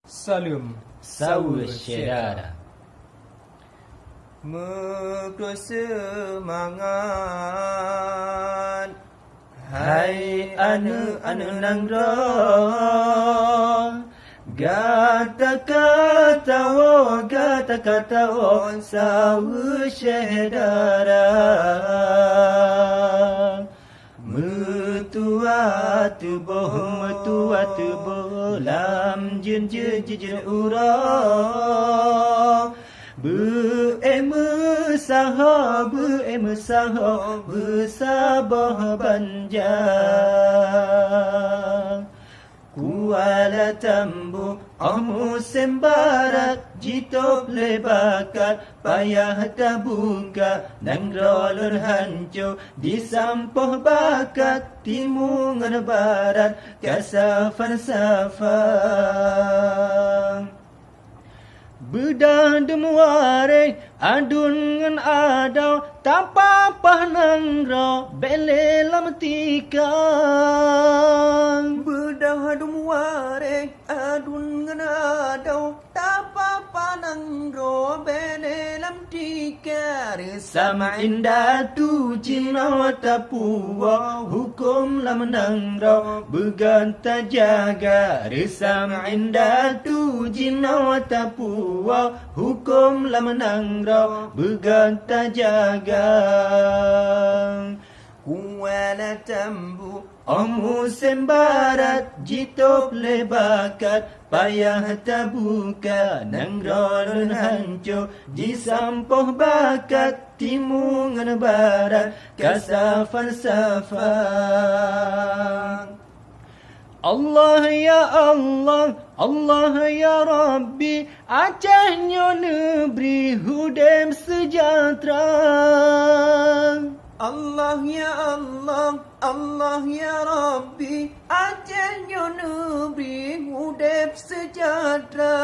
Salam Saudara Mekro semangat Hai anu nangrong Gata-gata saudara Metua tubuh lam jin urang Bersabah banjang Kuala Tambu musim barat Jitop lebakat Payah tabuka Nang roller hancur Disampuh bakat Timungan barat Kasafan safang Bedah demuare Adun ngan adau Tanpa pahnang ro Bele lam tikang Bedah dumware adun nganadau Tapa panang robene lam tikar Sama indah tu cina tapuwa Hukum lam nang ro Beganta jaga Resam indah tu cina tapuwa Hukum lam nang ro Beganta jaga Kuala Tambu musim barat Jitop lebakat Payah tabuka Nang rolon hancur Disampuh bakat Timungan barat Kasafan safang Allah ya Allah, Allah ya Rabbi, Acehnya negeri hudem sejahtera. Allah ya Allah, Allah ya Rabbi, Acehnya negeri hudep sejahtera.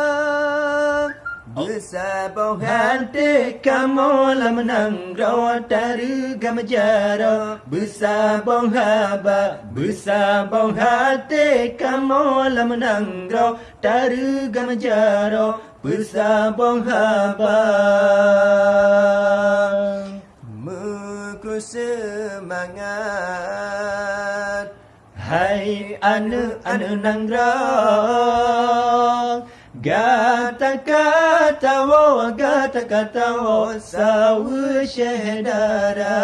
Bersabau Hati kamu lam nangrau tarugam jaro Bersabau hati kamu lam nangrau tarugam jaro Bersabau haba Mekro semangat Hai anu nangrau Gata-gata saudara